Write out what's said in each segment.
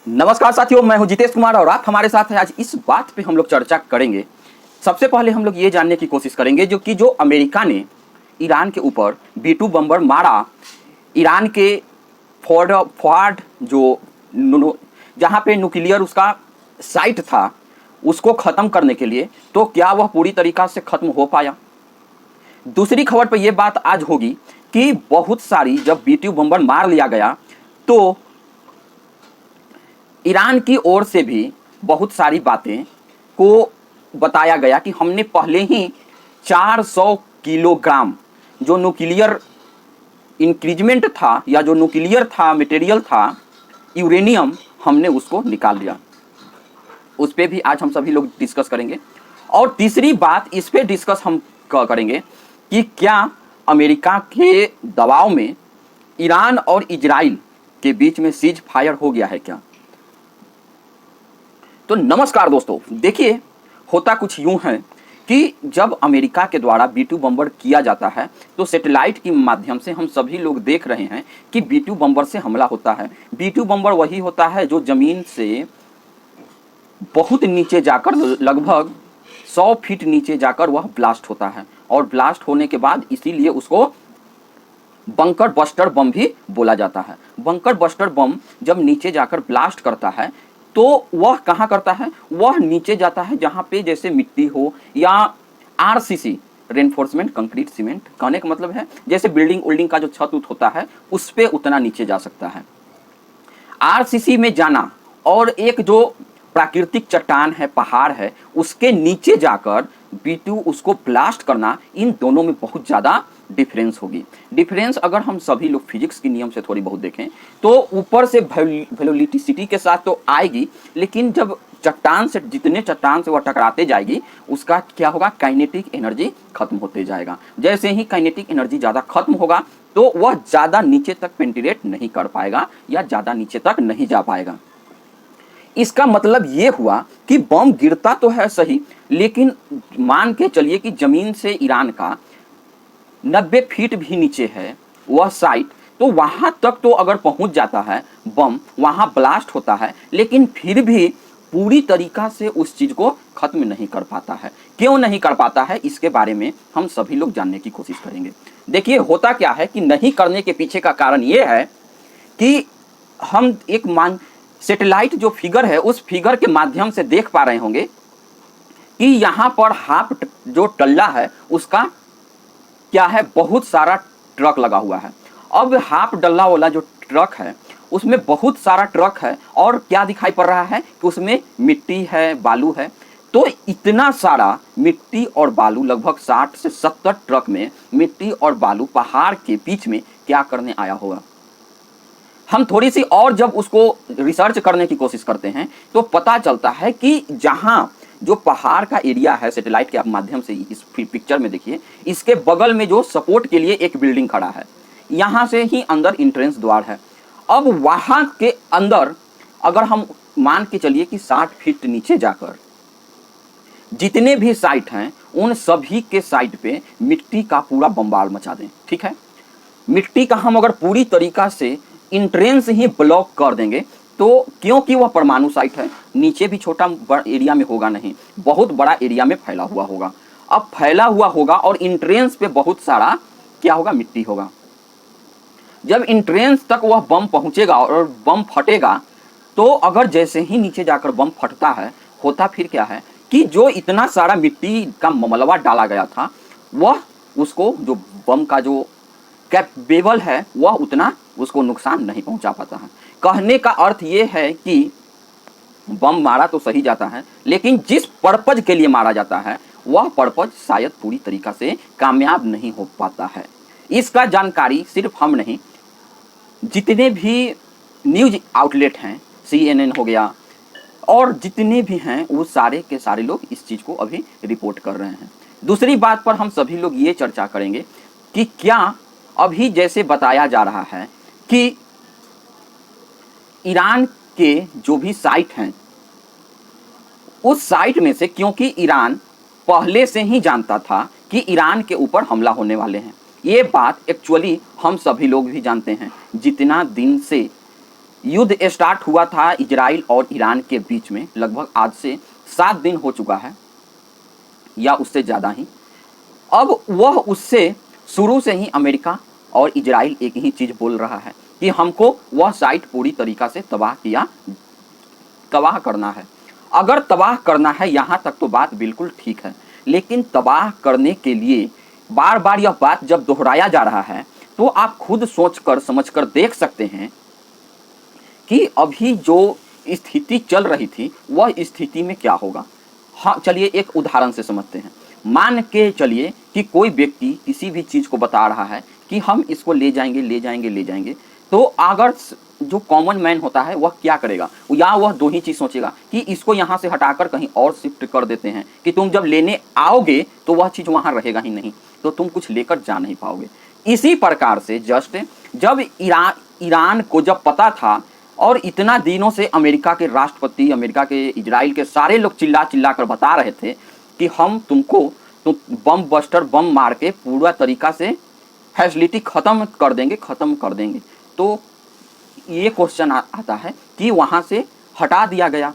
नमस्कार साथियों, मैं हूं जितेश कुमार और आप हमारे साथ हैं। आज इस बात पे हम लोग चर्चा करेंगे। सबसे पहले हम लोग ये जानने की कोशिश करेंगे जो अमेरिका ने ईरान के ऊपर B-2 बम्बर मारा, ईरान के फॉर्ड जो जहां पे न्यूक्लियर उसका साइट था उसको ख़त्म करने के लिए, तो क्या वह पूरी तरीक़ा से ख़त्म हो पाया। दूसरी खबर पर यह बात आज होगी कि बहुत सारी जब B-2 बम्बर मार लिया गया तो ईरान की ओर से भी बहुत सारी बातें को बताया गया कि हमने पहले ही 400 किलोग्राम जो न्यूक्लियर इंक्रीजमेंट था या जो न्यूक्लियर था मटेरियल था यूरेनियम, हमने उसको निकाल दिया। उस पर भी आज हम सभी लोग डिस्कस करेंगे। और तीसरी बात इस पे डिस्कस हम करेंगे कि क्या अमेरिका के दबाव में ईरान और इजराइल के बीच में सीज फायर हो गया है क्या। तो नमस्कार दोस्तों, देखिए होता कुछ यूं है कि जब अमेरिका के द्वारा B-2 बम्बर किया जाता है तो सैटेलाइट के माध्यम से हम सभी लोग देख रहे हैं कि B-2 बम्बर से हमला होता है। B-2 बम्बर वही होता है जो जमीन से बहुत नीचे जाकर लगभग 100 फीट नीचे जाकर वह ब्लास्ट होता है, और ब्लास्ट होने के बाद इसीलिए उसको बंकर बस्टर बम भी बोला जाता है। बंकर बस्टर बम जब नीचे जाकर ब्लास्ट करता है तो वह कहाँ करता है, वह नीचे जाता है जहाँ पे जैसे मिट्टी हो या RCC रेनफोर्समेंट कंक्रीट सीमेंट, कहने का मतलब है जैसे बिल्डिंग का जो छत होता है उस पे उतना नीचे जा सकता है। RCC में जाना और एक जो प्राकृतिक चट्टान है, पहाड़ है, उसके नीचे जाकर B-2 उसको ब्लास्ट करना, इन दोनों में बहुत ज़्यादा डिफरेंस होगी। डिफरेंस अगर हम सभी लोग फिजिक्स के नियम से थोड़ी बहुत देखें तो ऊपर से वेलोसिटी के साथ तो आएगी, लेकिन जब चट्टान से वह टकराते जाएगी उसका क्या होगा, काइनेटिक एनर्जी खत्म होते जाएगा। जैसे ही काइनेटिक एनर्जी ज़्यादा खत्म होगा तो वह ज़्यादा नीचे तक पेनिट्रेट नहीं कर पाएगा या ज़्यादा नीचे तक नहीं जा पाएगा। इसका मतलब ये हुआ कि बम गिरता तो है सही, लेकिन मान के चलिए कि जमीन से ईरान का 90 फीट भी नीचे है वह साइट, तो वहां तक तो अगर पहुंच जाता है बम, वहां ब्लास्ट होता है, लेकिन फिर भी पूरी तरीका से उस चीज को खत्म नहीं कर पाता है। क्यों नहीं कर पाता है, इसके बारे में हम सभी लोग जानने की कोशिश करेंगे। देखिए होता क्या है कि नहीं करने के पीछे का कारण यह है कि हम एक सैटेलाइट जो फिगर है उस फिगर के माध्यम से देख पा रहे होंगे कि यहाँ पर हाफ जो टल्ला है उसका क्या है, बहुत सारा ट्रक लगा हुआ है। अब हाफ डल्ला वाला जो ट्रक है उसमें बहुत सारा ट्रक है और क्या दिखाई पड़ रहा है कि उसमें मिट्टी है, बालू है। तो इतना सारा मिट्टी और बालू, लगभग 60 से 70 ट्रक में मिट्टी और बालू पहाड़ के बीच में क्या करने आया होगा। हम थोड़ी सी और जब उसको रिसर्च करने की कोशिश करते हैं तो पता चलता है कि जहां जो पहाड़ का एरिया है, सैटेलाइट के माध्यम से इस पिक्चर में देखिए, इसके बगल में जो सपोर्ट के लिए एक बिल्डिंग खड़ा है, यहां से ही अंदर एंट्रेंस द्वार है। अब वहां के अंदर अगर हम मान के चलिए कि 60 फीट नीचे जाकर जितने भी साइट हैं उन सभी के साइट पे मिट्टी का पूरा बम्बार मचा दें, ठीक है। मिट्टी का हम अगर पूरी तरीका से एंट्रेंस ही ब्लॉक कर देंगे तो, क्योंकि वह परमाणु साइट है, नीचे भी छोटा एरिया में होगा नहीं, बहुत बड़ा एरिया में फैला हुआ होगा। अब फैला हुआ होगा और एंट्रेंस पे बहुत सारा क्या होगा, मिट्टी होगा। जब एंट्रेंस तक वह बम पहुंचेगा और बम फटेगा तो अगर जैसे ही नीचे जाकर बम फटता है, होता फिर क्या है कि जो इतना सारा मिट्टी का मलबा डाला गया था वह उसको, जो बम का जो कैपेबल है, वह उतना उसको नुकसान नहीं पहुंचा पाता है। कहने का अर्थ ये है कि बम मारा तो सही जाता है, लेकिन जिस पर्पज के लिए मारा जाता है वह पर्पज शायद पूरी तरीका से कामयाब नहीं हो पाता है। इसका जानकारी सिर्फ हम नहीं, जितने भी न्यूज आउटलेट हैं, CNN हो गया और जितने भी हैं, वो सारे के सारे लोग इस चीज़ को अभी रिपोर्ट कर रहे हैं। दूसरी बात पर हम सभी लोग ये चर्चा करेंगे कि क्या अभी जैसे बताया जा रहा है कि ईरान के जो भी साइट हैं उस साइट में से, क्योंकि ईरान पहले से ही जानता था कि ईरान के ऊपर हमला होने वाले हैं, ये बात एक्चुअली हम सभी लोग भी जानते हैं। जितना दिन से युद्ध स्टार्ट हुआ था इजराइल और ईरान के बीच में, लगभग आज से 7 दिन हो चुका है या उससे ज़्यादा ही। अब वह उससे शुरू से ही अमेरिका और इजराइल एक ही चीज़ बोल रहा है कि हमको वह साइट पूरी तरीक़ा से तबाह करना है। अगर तबाह करना है यहाँ तक तो बात बिल्कुल ठीक है, लेकिन तबाह करने के लिए बार बार यह बात जब दोहराया जा रहा है तो आप खुद सोचकर समझकर देख सकते हैं कि अभी जो स्थिति चल रही थी वह स्थिति में क्या होगा। हाँ, चलिए एक उदाहरण से समझते हैं। मान के चलिए कि कोई व्यक्ति किसी भी चीज़ को बता रहा है कि हम इसको ले जाएंगे, तो अगर जो कॉमन मैन होता है वह क्या करेगा, या वह दो ही चीज़ सोचेगा कि इसको यहाँ से हटाकर कहीं और शिफ्ट कर देते हैं कि तुम जब लेने आओगे तो वह चीज़ वहाँ रहेगा ही नहीं, तो तुम कुछ लेकर जा नहीं पाओगे। इसी प्रकार से जस्ट जब ईरान को जब पता था और इतना दिनों से अमेरिका के राष्ट्रपति, अमेरिका के, इजराइल के सारे लोग चिल्ला चिल्ला कर बता रहे थे कि हम तुम बम बस्टर बम मार के पूरा तरीका से फैसिलिटी ख़त्म कर देंगे, तो ये क्वेश्चन आता है कि वहाँ से हटा दिया गया।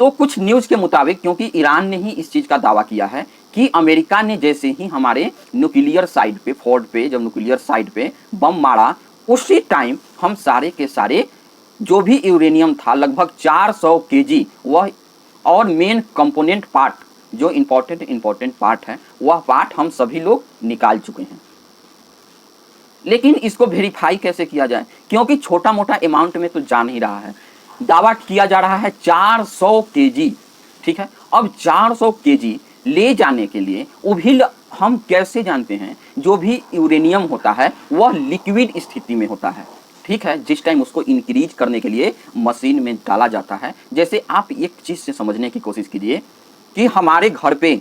तो कुछ न्यूज़ के मुताबिक, क्योंकि ईरान ने ही इस चीज़ का दावा किया है कि अमेरिका ने जैसे ही हमारे न्यूक्लियर साइट पे, फोर्ट पे, जब न्यूक्लियर साइट पे बम मारा, उसी टाइम हम सारे के सारे जो भी यूरेनियम था लगभग 400 केजी, वह और मेन कंपोनेंट पार्ट जो इम्पोर्टेंट पार्ट है वह पार्ट हम सभी लोग निकाल चुके हैं। लेकिन इसको वेरीफाई कैसे किया जाए, क्योंकि छोटा मोटा अमाउंट में तो जा नहीं रहा है। दावा किया जा रहा है 400 केजी, ठीक है। अब 400 केजी ले जाने के लिए वो भी हम कैसे जानते हैं, जो भी यूरेनियम होता है वह लिक्विड स्थिति में होता है, ठीक है। जिस टाइम उसको इंक्रीज करने के लिए मशीन में डाला जाता है, जैसे आप एक चीज़ से समझने की कोशिश कीजिए कि हमारे घर पे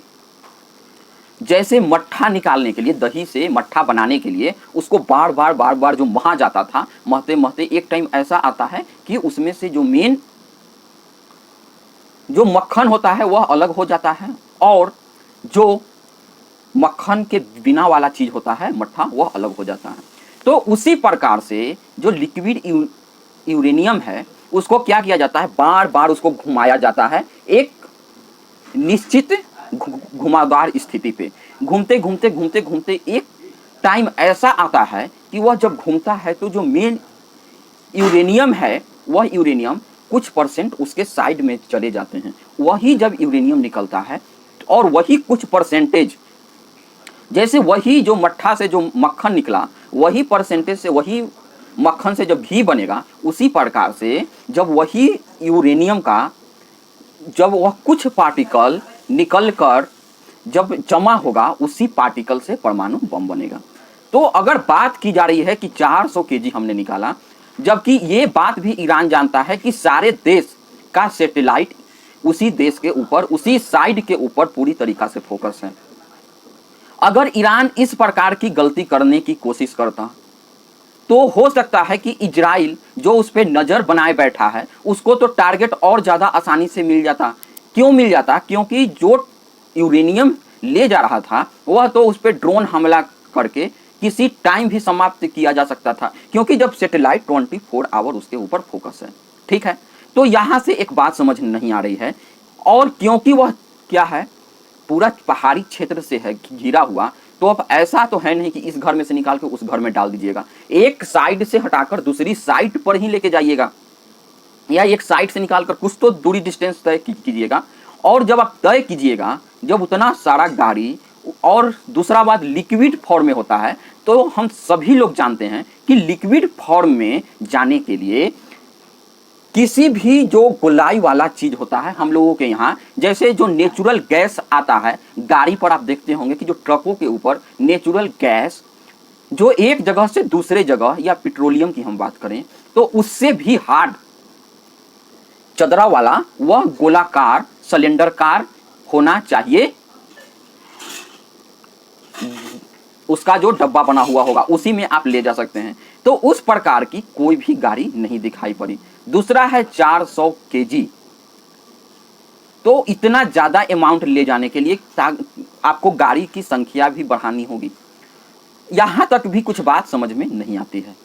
जैसे मट्ठा निकालने के लिए, दही से मट्ठा बनाने के लिए उसको बार बार जो महा जाता था, महते एक टाइम ऐसा आता है कि उसमें से जो मेन जो मक्खन होता है वह अलग हो जाता है, और जो मक्खन के बिना वाला चीज़ होता है मट्ठा, वह अलग हो जाता है। तो उसी प्रकार से जो लिक्विड यूरेनियम है उसको क्या किया जाता है, बार बार उसको घुमाया जाता है एक निश्चित घुमावदार स्थिति पे। घूमते एक टाइम ऐसा आता है कि वह जब घूमता है तो जो मेन यूरेनियम है वह यूरेनियम कुछ परसेंट उसके साइड में चले जाते हैं। वही जब यूरेनियम निकलता है और वही कुछ परसेंटेज, जैसे वही जो मट्ठा से जो मक्खन निकला वही परसेंटेज से, वही मक्खन से जब घी बनेगा, उसी प्रकार से जब वही यूरेनियम का जब वह कुछ पार्टिकल निकल कर जब जमा होगा, उसी पार्टिकल से परमाणु बम बनेगा। तो अगर बात की जा रही है कि 400 केजी हमने निकाला, जबकि ये बात भी ईरान जानता है कि सारे देश का सैटेलाइट उसी देश के ऊपर, उसी साइड के ऊपर पूरी तरीक़ा से फोकस है। अगर ईरान इस प्रकार की गलती करने की कोशिश करता तो हो सकता है कि इजराइल जो उस पर नज़र बनाए बैठा है उसको तो टारगेट और ज़्यादा आसानी से मिल जाता। क्यों मिल जाता? क्योंकि जो यूरेनियम ले जा रहा था वह तो उस पर ड्रोन हमला करके किसी टाइम भी समाप्त किया जा सकता था, क्योंकि जब सैटेलाइट 24 आवर उसके ऊपर फोकस है, ठीक है। तो यहाँ से एक बात समझ नहीं आ रही है, और क्योंकि वह क्या है, पूरा पहाड़ी क्षेत्र से है घिरा हुआ, तो अब ऐसा तो है नहीं कि इस घर में से निकाल के उस घर में डाल दीजिएगा। एक साइड से हटाकर दूसरी साइड पर ही लेके जाइएगा, या एक साइड से निकालकर कुछ तो दूरी डिस्टेंस तय कीजिएगा। और जब आप तय कीजिएगा, जब उतना सारा गाड़ी, और दूसरा बात लिक्विड फॉर्म में होता है, तो हम सभी लोग जानते हैं कि लिक्विड फॉर्म में जाने के लिए किसी भी जो गोलाई वाला चीज़ होता है हम लोगों के यहाँ, जैसे जो नेचुरल गैस आता है गाड़ी पर, आप देखते होंगे कि जो ट्रकों के ऊपर नेचुरल गैस जो एक जगह से दूसरे जगह, या पेट्रोलियम की हम बात करें तो उससे भी हार्ड चदरा वाला वह गोलाकार सिलेंडरकार होना चाहिए, उसका जो डब्बा बना हुआ होगा उसी में आप ले जा सकते हैं। तो उस प्रकार की कोई भी गाड़ी नहीं दिखाई पड़ी। दूसरा है 400 केजी, तो इतना ज़्यादा अमाउंट ले जाने के लिए आपको गाड़ी की संख्या भी बढ़ानी होगी। यहाँ तक भी कुछ बात समझ में नहीं आती है।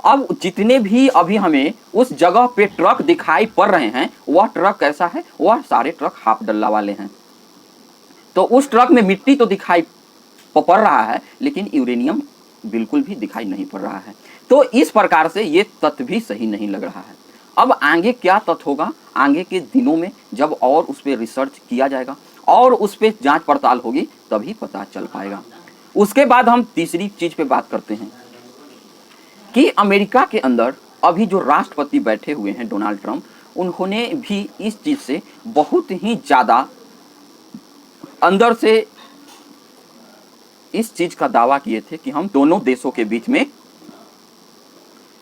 अब जितने भी अभी हमें उस जगह पे ट्रक दिखाई पड़ रहे हैं, वह ट्रक कैसा है? वह सारे ट्रक हाफ डल्ला वाले हैं। तो उस ट्रक में मिट्टी तो दिखाई पड़ रहा है, लेकिन यूरेनियम बिल्कुल भी दिखाई नहीं पड़ रहा है। तो इस प्रकार से ये तथ्य भी सही नहीं लग रहा है। अब आगे क्या तथ्य होगा, आगे के दिनों में जब और उस पर रिसर्च किया जाएगा और उस पर जांच पड़ताल होगी, तभी पता चल पाएगा। उसके बाद हम तीसरी चीज पे बात करते हैं कि अमेरिका के अंदर अभी जो राष्ट्रपति बैठे हुए हैं डोनाल्ड ट्रंप, उन्होंने भी इस चीज से बहुत ही ज्यादा अंदर से इस चीज का दावा किए थे कि हम दोनों देशों के बीच में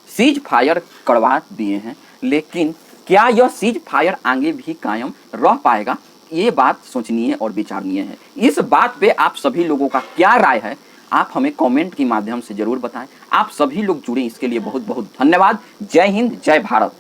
सीज फायर करवा दिए हैं। लेकिन क्या यह सीज फायर आगे भी कायम रह पाएगा? ये बात सोचनीय और विचारणीय है। इस बात पे आप सभी लोगों का क्या राय है, आप हमें कमेंट के माध्यम से जरूर बताएं। आप सभी लोग जुड़े, इसके लिए बहुत बहुत धन्यवाद। जय हिंद, जय भारत।